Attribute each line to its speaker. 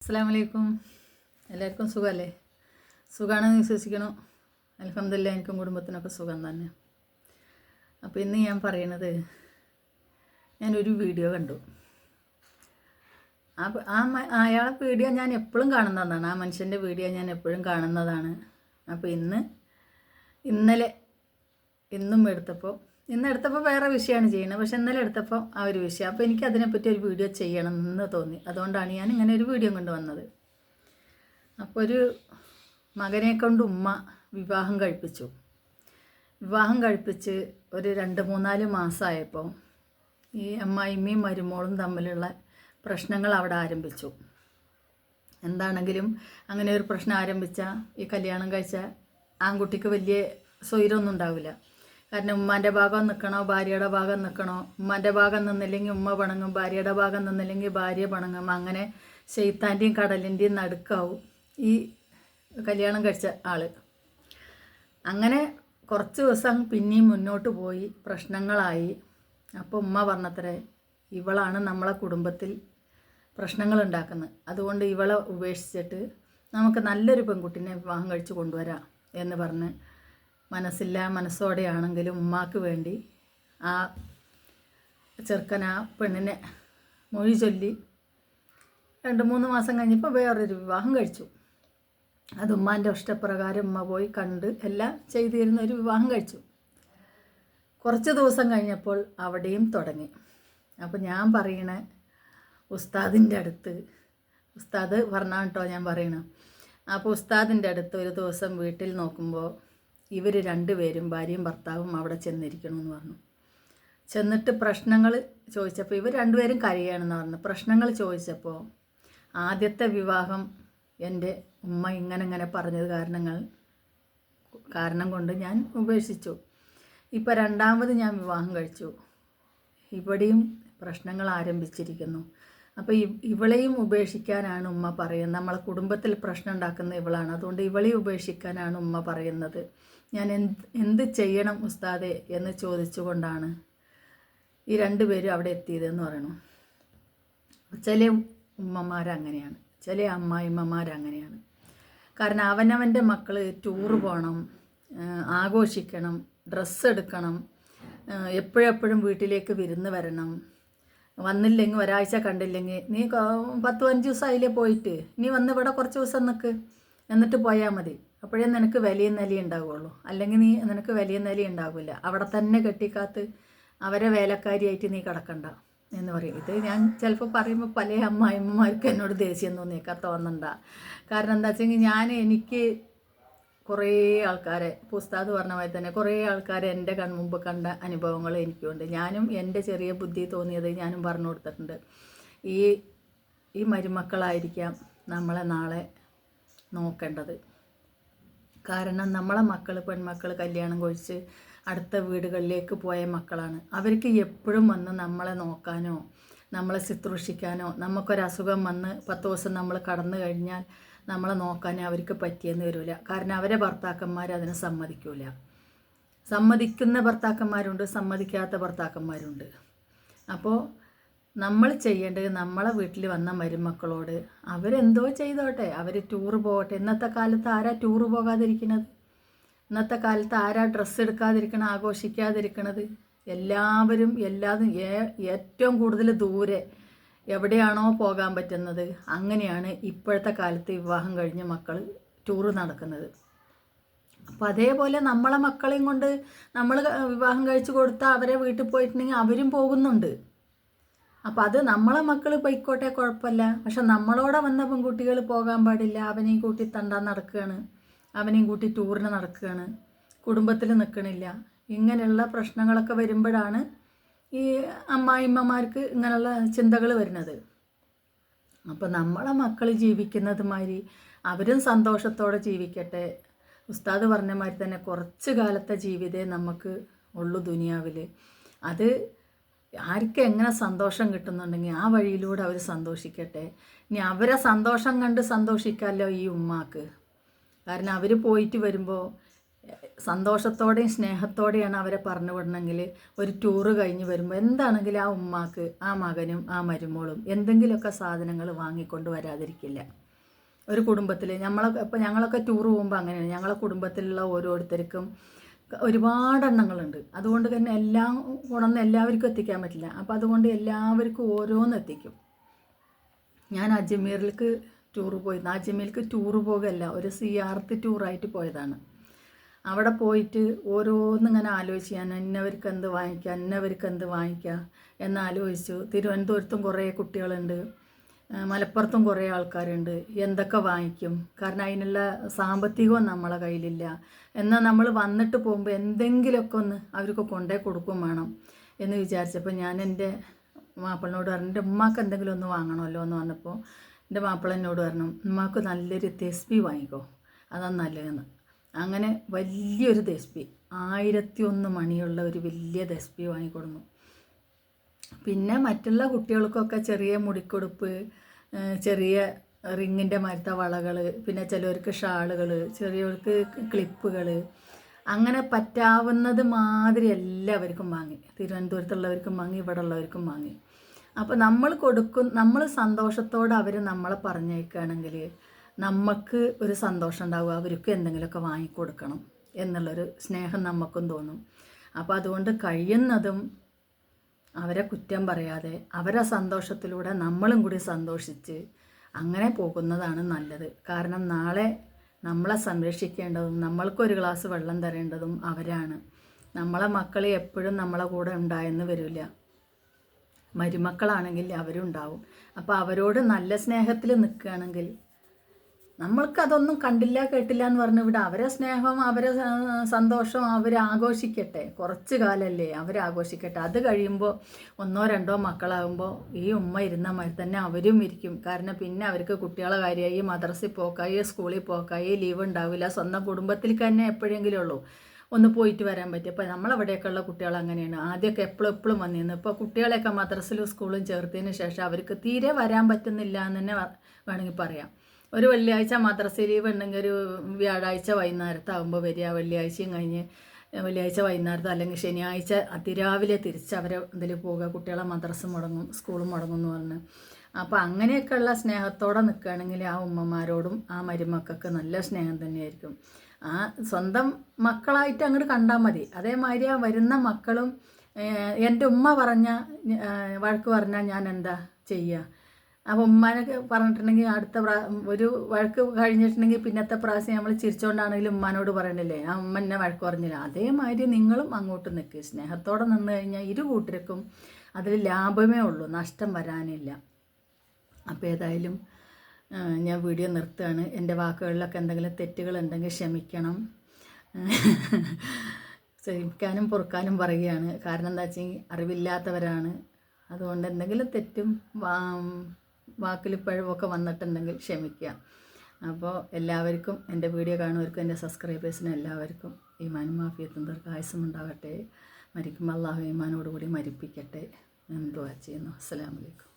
Speaker 1: അസ്സലാമു അലൈക്കും. എല്ലാവർക്കും സുഖമല്ലേ? സുഖമാണെന്ന് വിശ്വസിക്കണം. അൽഹംദുലില്ലാ, എനിക്കും കുടുംബത്തിനൊക്കെ സുഖം തന്നെ. അപ്പോൾ ഇന്ന് ഞാൻ പറയണത്, ഞാനൊരു വീഡിയോ കണ്ടു. അയാളെ വീഡിയോ ഞാൻ എപ്പോഴും കാണുന്നതാണ്. ആ മനുഷ്യൻ്റെ വീഡിയോ ഞാൻ എപ്പോഴും കാണുന്നതാണ്. അപ്പോൾ ഇന്നും എടുത്തപ്പോൾ വേറെ വിഷയമാണ് ചെയ്യുന്നത്. പക്ഷെ ഇന്നലെ എടുത്തപ്പോൾ ആ ഒരു വിഷയം. അപ്പോൾ എനിക്ക് അതിനെപ്പറ്റി ഒരു വീഡിയോ ചെയ്യണം എന്ന് തോന്നി. അതുകൊണ്ടാണ് ഞാൻ ഇങ്ങനെ ഒരു വീഡിയോ കൊണ്ടുവന്നത്. അപ്പോൾ ഒരു മകനെ കൊണ്ട് ഉമ്മ വിവാഹം കഴിപ്പിച്ചു. വിവാഹം കഴിപ്പിച്ച് ഒരു 2-3-4 മാസമായപ്പോൾ ഈ അമ്മായിമ്മയും മരുമോളും തമ്മിലുള്ള പ്രശ്നങ്ങൾ അവിടെ ആരംഭിച്ചു. എന്താണെങ്കിലും അങ്ങനെ ഒരു പ്രശ്നം ആരംഭിച്ചാൽ ഈ കല്യാണം കഴിച്ച ആൺകുട്ടിക്ക് വലിയ സ്വൈരമൊന്നും ഉണ്ടാവില്ല. കാരണം ഉമ്മാൻ്റെ ഭാഗം നിൽക്കണോ ഭാര്യയുടെ ഭാഗം നിൽക്കണോ? ഉമ്മാൻ്റെ ഭാഗം നിന്നില്ലെങ്കിൽ ഉമ്മ പണങ്ങും, ഭാര്യയുടെ ഭാഗം നിന്നില്ലെങ്കിൽ ഭാര്യ പണങ്ങും. അങ്ങനെ ശൈത്താൻ്റെയും കടലിൻ്റെയും നടുക്കാവും ഈ കല്യാണം കഴിച്ച ആൾ. അങ്ങനെ കുറച്ച് ദിവസം പിന്നെയും മുന്നോട്ട് പോയി പ്രശ്നങ്ങളായി. അപ്പോൾ ഉമ്മ പറഞ്ഞത്രേ, ഇവളാണ് നമ്മളെ കുടുംബത്തിൽ പ്രശ്നങ്ങൾ ഉണ്ടാക്കുന്നത്, അതുകൊണ്ട് ഇവളെ ഉപേക്ഷിച്ചിട്ട് നമുക്ക് നല്ലൊരു പെൺകുട്ടിനെ വിവാഹം കഴിച്ച് കൊണ്ടുവരാം എന്ന് പറഞ്ഞ് മനസ്സോടെയാണെങ്കിലും ഉമ്മാക്ക് വേണ്ടി ആ ചെറുക്കൻ ആ പെണ്ണിനെ മൊഴി ചൊല്ലി 2-3 മാസം കഴിഞ്ഞപ്പോൾ വേറൊരു വിവാഹം കഴിച്ചു. അത് ഉമ്മാൻ്റെ ഇഷ്ടപ്രകാരം ഉമ്മ പോയി കണ്ട് എല്ലാം ചെയ്തിരുന്ന ഒരു വിവാഹം കഴിച്ചു. കുറച്ച് ദിവസം കഴിഞ്ഞപ്പോൾ അവിടെയും തുടങ്ങി. അപ്പോൾ ഞാൻ പറയണ ഉസ്താദിൻ്റെ അടുത്ത്, ഉസ്താദ് പറഞ്ഞാൽ കേട്ടോ ഞാൻ പറയണം. അപ്പോൾ ഉസ്താദിൻ്റെ അടുത്ത് ഒരു ദിവസം വീട്ടിൽ നോക്കുമ്പോൾ ഇവർ 2 പേരും ഭാര്യയും ഭർത്താവും അവിടെ ചെന്നിരിക്കണമെന്ന് പറഞ്ഞു. ചെന്നിട്ട് പ്രശ്നങ്ങൾ ചോദിച്ചപ്പോൾ ഇവർ 2 പേരും കരയാണെന്ന് പറഞ്ഞു. പ്രശ്നങ്ങൾ ചോദിച്ചപ്പോൾ ആദ്യത്തെ വിവാഹം എൻ്റെ ഉമ്മ ഇങ്ങനെ പറഞ്ഞത് കാരണം കൊണ്ട് ഞാൻ ഉപേക്ഷിച്ചു. ഇപ്പോൾ 2ാമത് ഞാൻ വിവാഹം കഴിച്ചു. ഇവിടെയും പ്രശ്നങ്ങൾ ആരംഭിച്ചിരിക്കുന്നു. അപ്പോൾ ഇവളെയും ഉപേക്ഷിക്കാനാണ് ഉമ്മ പറയുന്നത്. നമ്മളെ കുടുംബത്തിൽ പ്രശ്നം ഉണ്ടാക്കുന്ന ഇവളാണ്, അതുകൊണ്ട് ഇവളെയും ഉപേക്ഷിക്കാനാണ് ഉമ്മ പറയുന്നത്. ഞാൻ എന്ത് ചെയ്യണം ഉസ്താദെ എന്ന് ചോദിച്ചുകൊണ്ടാണ് ഈ 2 പേരും അവിടെ എത്തിയതെന്ന് പറയണു. ചില ഉമ്മമാരങ്ങനെയാണ്, ചില അമ്മായിമ്മമാരങ്ങനെയാണ്. കാരണം അവനവൻ്റെ മക്കൾ ടൂറ് പോകണം, ആഘോഷിക്കണം, ഡ്രസ്സ് എടുക്കണം, എപ്പോഴെപ്പോഴും വീട്ടിലേക്ക് വിരുന്ന് വരണം. വന്നില്ലെങ്കിൽ ഒരാഴ്ച കണ്ടില്ലെങ്കിൽ നീ 10-15 ദിവസം അതിലേ പോയിട്ട് നീ വന്ന് ഇവിടെ കുറച്ച് ദിവസം നിൽക്ക്, എന്നിട്ട് പോയാൽ മതി. അപ്പോഴേ നിനക്ക് വലിയ നില ഉണ്ടാവുകയുള്ളൂ. അല്ലെങ്കിൽ നിനക്ക് വലിയ നില ഉണ്ടാവില്ല. അവിടെ തന്നെ കെട്ടിക്കാത്ത് അവരെ വേലക്കാരിയായിട്ട് നീ കിടക്കണ്ട എന്ന് പറയും. ഇത് ഞാൻ ചിലപ്പോൾ പറയുമ്പോൾ പല അമ്മായിമ്മമാർക്ക് എന്നോട് ദേഷ്യം തോന്നണ്ട. കാരണം എന്താ വെച്ചെങ്കിൽ എനിക്ക് കുറേ ആൾക്കാരെ, ഉസ്താദ് പറഞ്ഞ മാതിരി തന്നെ കുറേ ആൾക്കാരെ എൻ്റെ കൺമുമ്പ് കണ്ട അനുഭവങ്ങൾ എനിക്കുണ്ട്. ഞാനും എൻ്റെ ചെറിയ ബുദ്ധി തോന്നിയത് ഞാനും പറഞ്ഞു കൊടുത്തിട്ടുണ്ട്. ഈ മരുമക്കളായിരിക്കാം നമ്മളെ നാളെ നോക്കേണ്ടത്. കാരണം നമ്മളെ പെൺമക്കൾ കല്യാണം കഴിച്ച് അടുത്ത വീടുകളിലേക്ക് പോയ മക്കളാണ്. അവർക്ക് എപ്പോഴും വന്ന് നമ്മളെ നോക്കാനോ നമ്മളെ ശുശ്രൂഷിക്കാനോ, നമുക്കൊരസുഖം വന്ന് 10 ദിവസം നമ്മൾ കടന്നു കഴിഞ്ഞാൽ നമ്മളെ നോക്കാനോ അവർക്ക് പറ്റിയെന്ന് വരില്ല. കാരണം അവരെ ഭർത്താക്കന്മാർ അതിന് സമ്മതിക്കില്ല. സമ്മതിക്കുന്ന ഭർത്താക്കന്മാരുണ്ട്, സമ്മതിക്കാത്ത ഭർത്താക്കന്മാരുണ്ട്. അപ്പോൾ നമ്മൾ ചെയ്യേണ്ടത് നമ്മളെ വീട്ടിൽ വന്ന മരുമക്കളോട് അവരെന്തോ ചെയ്തോട്ടെ, അവർ ടൂറ് പോകട്ടെ. ഇന്നത്തെ കാലത്ത് ആരാ ടൂറ് പോകാതിരിക്കുന്നത്? ഇന്നത്തെ കാലത്ത് ആരാ ഡ്രസ്സ് എടുക്കാതിരിക്കണം, ആഘോഷിക്കാതിരിക്കണത്? എല്ലാവരും ഏറ്റവും കൂടുതൽ ദൂരെ എവിടെയാണോ പോകാൻ പറ്റുന്നത് അങ്ങനെയാണ് ഇപ്പോഴത്തെ കാലത്ത് വിവാഹം കഴിഞ്ഞ മക്കൾ ടൂറ് നടക്കുന്നത്. അപ്പം അതേപോലെ നമ്മളെ മക്കളെയും കൊണ്ട് നമ്മൾ വിവാഹം കഴിച്ചു കൊടുത്താൽ അവരെ വീട്ടിൽ പോയിട്ടുണ്ടെങ്കിൽ അവരും പോകുന്നുണ്ട്. അപ്പം അത് നമ്മളെ മക്കൾ പോയിക്കോട്ടെ, കുഴപ്പമില്ല. പക്ഷെ നമ്മളോടെ വന്ന പെൺകുട്ടികൾ പോകാൻ പാടില്ല. അവനെയും കൂട്ടി തണ്ടാൻ നടക്കുകയാണ്, അവനെയും കൂട്ടി ടൂറിന് നടക്കുകയാണ്, കുടുംബത്തിൽ നിൽക്കണില്ല. ഇങ്ങനെയുള്ള പ്രശ്നങ്ങളൊക്കെ വരുമ്പോഴാണ് ഈ അമ്മായിമ്മമാർക്ക് ഇങ്ങനെയുള്ള ചിന്തകൾ വരുന്നത്. അപ്പോൾ നമ്മളെ മക്കൾ ജീവിക്കുന്നത് മാതിരി അവരും സന്തോഷത്തോടെ ജീവിക്കട്ടെ. ഉസ്താദ് പറഞ്ഞ മാതിരി തന്നെ കുറച്ച് കാലത്തെ ജീവിതമേ നമുക്ക് ഉള്ളൂ ദുനിയാവിൽ. അത് ആർക്ക് എങ്ങനെ സന്തോഷം കിട്ടുന്നുണ്ടെങ്കിൽ ആ വഴിയിലൂടെ അവർ സന്തോഷിക്കട്ടെ. ഇനി അവരെ സന്തോഷം കണ്ട് സന്തോഷിക്കാമല്ലോ ഈ ഉമ്മാക്ക്. കാരണം അവർ പോയിട്ട് വരുമ്പോൾ സന്തോഷത്തോടെയും സ്നേഹത്തോടെയാണ് അവരെ പറഞ്ഞു വിടണമെങ്കിൽ ഒരു ടൂറ് കഴിഞ്ഞ് വരുമ്പോൾ എന്താണെങ്കിലും ആ ഉമ്മാക്ക് ആ മകനും ആ മരുമോളും എന്തെങ്കിലുമൊക്കെ സാധനങ്ങൾ വാങ്ങിക്കൊണ്ട് വരാതിരിക്കില്ല. ഒരു കുടുംബത്തിൽ ഞങ്ങളൊക്കെ ടൂർ പോകുമ്പോൾ അങ്ങനെയാണ്. ഞങ്ങളെ കുടുംബത്തിലുള്ള ഓരോരുത്തർക്കും ഒരുപാട് എണ്ണങ്ങളുണ്ട്. അതുകൊണ്ട് തന്നെ എല്ലാം കൊണ്ടൊന്നും എല്ലാവർക്കും എത്തിക്കാൻ പറ്റില്ല. അപ്പോൾ അതുകൊണ്ട് എല്ലാവർക്കും ഓരോന്ന് എത്തിക്കും. ഞാൻ അജ്മീറിലേക്ക് ടൂറ് പോയിരുന്നു. അജ്മീർക്ക് ടൂറ് പോകുകയല്ല, ഒരു സിയാർത്ത് ടൂറായിട്ട് പോയതാണ്. അവിടെ പോയിട്ട് ഓരോന്നിങ്ങനെ ആലോചിച്ച് ഞാൻ ഇന്നവർക്ക് എന്ത് വാങ്ങിക്കാം, ഇന്നവർക്ക് എന്ത് വാങ്ങിക്കാം എന്നാലോചിച്ചു. തിരുവനന്തപുരത്തും കുറേ കുട്ടികളുണ്ട്, മലപ്പുറത്തും കുറേ ആൾക്കാരുണ്ട്. എന്തൊക്കെ വാങ്ങിക്കും? കാരണം അതിനുള്ള സാമ്പത്തികവും നമ്മളെ കയ്യിലില്ല. എന്നാൽ നമ്മൾ വന്നിട്ട് പോകുമ്പോൾ എന്തെങ്കിലുമൊക്കെ ഒന്ന് അവർക്ക് കൊണ്ടേ കൊടുക്കും വേണം എന്ന് വിചാരിച്ചപ്പോൾ ഞാൻ എൻ്റെ മാപ്പിളിനോട് പറഞ്ഞു, എൻ്റെ ഉമ്മാക്ക് എന്തെങ്കിലും ഒന്ന് വാങ്ങണമല്ലോ എന്ന് പറഞ്ഞപ്പോൾ എൻ്റെ മാപ്പിള എന്നോട് പറഞ്ഞു, ഉമ്മാക്ക് നല്ലൊരു തെസ്ബി വാങ്ങിക്കോ, അതാണ് നല്ലതെന്ന്. അങ്ങനെ വലിയൊരു തെസ്ബി, 1001 മണിയുള്ള ഒരു വലിയ തെസ്ബി വാങ്ങിക്കൊടുന്നു. പിന്നെ മറ്റുള്ള കുട്ടികൾക്കൊക്കെ ചെറിയ മുടിക്കൊടുപ്പ്, ചെറിയ റിങ്ങിൻ്റെ മരത്ത വളകൾ, പിന്നെ ചിലവർക്ക് ഷാളുകൾ, ചെറിയവർക്ക് ക്ലിപ്പുകൾ, അങ്ങനെ പറ്റാവുന്നത് മാതിരി എല്ലാവർക്കും വാങ്ങി. തിരുവനന്തപുരത്തുള്ളവർക്കും വാങ്ങി, ഇവിടെ ഉള്ളവർക്കും വാങ്ങി. അപ്പോൾ നമ്മൾ സന്തോഷത്തോടെ അവർ നമ്മളെ പറഞ്ഞേക്കുകയാണെങ്കിൽ നമുക്ക് ഒരു സന്തോഷം ഉണ്ടാവും. അവർക്ക് എന്തെങ്കിലുമൊക്കെ വാങ്ങിക്കൊടുക്കണം എന്നുള്ളൊരു സ്നേഹം നമുക്കും തോന്നും. അപ്പോൾ അതുകൊണ്ട് കഴിയുന്നതും അവരെ കുറ്റം പറയാതെ അവരെ സന്തോഷത്തിലൂടെ നമ്മളും കൂടി സന്തോഷിച്ച് അങ്ങനെ പോകുന്നതാണ് നല്ലത്. കാരണം നാളെ നമ്മളെ സംരക്ഷിക്കേണ്ടതും നമ്മൾക്കൊരു ഗ്ലാസ് വെള്ളം തരേണ്ടതും അവരാണ്. നമ്മളെ മക്കൾ എപ്പോഴും നമ്മളെ കൂടെ ഉണ്ടായെന്ന് വരില്ല. മരുമക്കളാണെങ്കിൽ അവരും ഉണ്ടാവും. അപ്പോൾ അവരോട് നല്ല സ്നേഹത്തിൽ നിൽക്കുകയാണെങ്കിൽ നമ്മൾക്കതൊന്നും കണ്ടില്ല കേട്ടില്ല എന്ന് പറഞ്ഞ് ഇവിടെ അവരെ സ്നേഹം, അവരെ സന്തോഷം അവരാഘോഷിക്കട്ടെ. കുറച്ച് കാലമല്ലേ അവരാഘോഷിക്കട്ടെ. അത് കഴിയുമ്പോൾ 1 or 2 മക്കളാകുമ്പോൾ ഈ ഉമ്മ ഇരുന്ന മാതിരി തന്നെ അവരും ഇരിക്കും. കാരണം പിന്നെ അവർക്ക് കുട്ടികളെ കാര്യമായി, മദ്രസയിൽ പോക്കായി, സ്കൂളിൽ പോക്കായി, ലീവ് ഉണ്ടാവില്ല. സ്വന്തം കുടുംബത്തിലേക്ക് തന്നെ എപ്പോഴെങ്കിലും ഉള്ളൂ ഒന്ന് പോയിട്ട് വരാൻ പറ്റും. ഇപ്പോൾ നമ്മളവിടെയൊക്കെയുള്ള കുട്ടികൾ അങ്ങനെയാണ്. ആദ്യമൊക്കെ എപ്പോഴും വന്നിരുന്നു. ഇപ്പോൾ കുട്ടികളെയൊക്കെ മദ്രസയിലും സ്കൂളും ചേർത്തതിന് ശേഷം അവർക്ക് തീരെ വരാൻ പറ്റുന്നില്ല എന്ന് തന്നെ വേണമെങ്കിൽ പറയാം. ഒരു വെള്ളിയാഴ്ച മദ്രസ ലീവ് ഉണ്ടെങ്കിൽ ഒരു വ്യാഴാഴ്ച വൈകുന്നേരത്താകുമ്പോൾ വരിക, വെള്ളിയാഴ്ചയും കഴിഞ്ഞ് വെള്ളിയാഴ്ച വൈകുന്നേരത്തോ അല്ലെങ്കിൽ ശനിയാഴ്ച അതിരാവിലെ തിരിച്ച് അവരെ ഇതിൽ പോവുക. കുട്ടികളെ മദ്രസ മുടങ്ങും, സ്കൂളും മുടങ്ങും എന്ന് പറഞ്ഞ്. അപ്പോൾ അങ്ങനെയൊക്കെയുള്ള സ്നേഹത്തോടെ നിൽക്കുകയാണെങ്കിൽ ആ ഉമ്മമാരോടും ആ മരുമക്കൾക്ക് നല്ല സ്നേഹം തന്നെയായിരിക്കും. ആ സ്വന്തം മക്കളായിട്ട് അങ്ങോട്ട് കണ്ടാൽ മതി. അതേമാതിരി ആ വരുന്ന മക്കളും എൻ്റെ ഉമ്മ വഴക്ക് പറഞ്ഞാൽ ഞാൻ എന്താ ചെയ്യുക? അപ്പോൾ ഉമ്മാനൊക്കെ പറഞ്ഞിട്ടുണ്ടെങ്കിൽ ഒരു വഴക്ക് കഴിഞ്ഞിട്ടുണ്ടെങ്കിൽ പിന്നത്തെ പ്രാവശ്യം നമ്മൾ ചിരിച്ചുകൊണ്ടാണെങ്കിലും ഉമ്മാനോട് പറയണില്ലേ, ആ ഉമ്മ എന്നെ വഴക്ക് പറഞ്ഞില്ല. അതേമാതിരി നിങ്ങളും അങ്ങോട്ട് നിൽക്കുക. സ്നേഹത്തോടെ നിന്ന് കഴിഞ്ഞാൽ ഇരു കൂട്ടർക്കും അതിൽ ലാഭമേ ഉള്ളൂ, നഷ്ടം വരാനില്ല. അപ്പോൾ ഏതായാലും ഞാൻ വീഡിയോ നിർത്തുകയാണ്. എൻ്റെ വാക്കുകളിലൊക്കെ എന്തെങ്കിലും തെറ്റുകളുണ്ടെങ്കിൽ ക്ഷമിക്കണം. ക്ഷമിക്കാനും പൊറുക്കാനും പറയുകയാണ്. കാരണം എന്താ വെച്ചാൽ അറിവില്ലാത്തവരാണ്. അതുകൊണ്ട് എന്തെങ്കിലും തെറ്റും വാക്കിൽ പിഴവൊക്കെ വന്നിട്ടുണ്ടെങ്കിൽ ക്ഷമിക്കുക. അപ്പോൾ എല്ലാവർക്കും, എൻ്റെ വീഡിയോ കാണുന്നവർക്കും എൻ്റെ സബ്സ്ക്രൈബേഴ്സിനും എല്ലാവർക്കും ഈമാനും മാഫിയത്തും ദീർഘായുസ്സും ഉണ്ടാകട്ടെ. മരിക്കുമ്പോൾ അള്ളാഹു ഈമാനോടുകൂടി മരിപ്പിക്കട്ടെ എന്ന് ദുആ ചെയ്യുന്നു. അസ്സലാമു അലൈക്കും.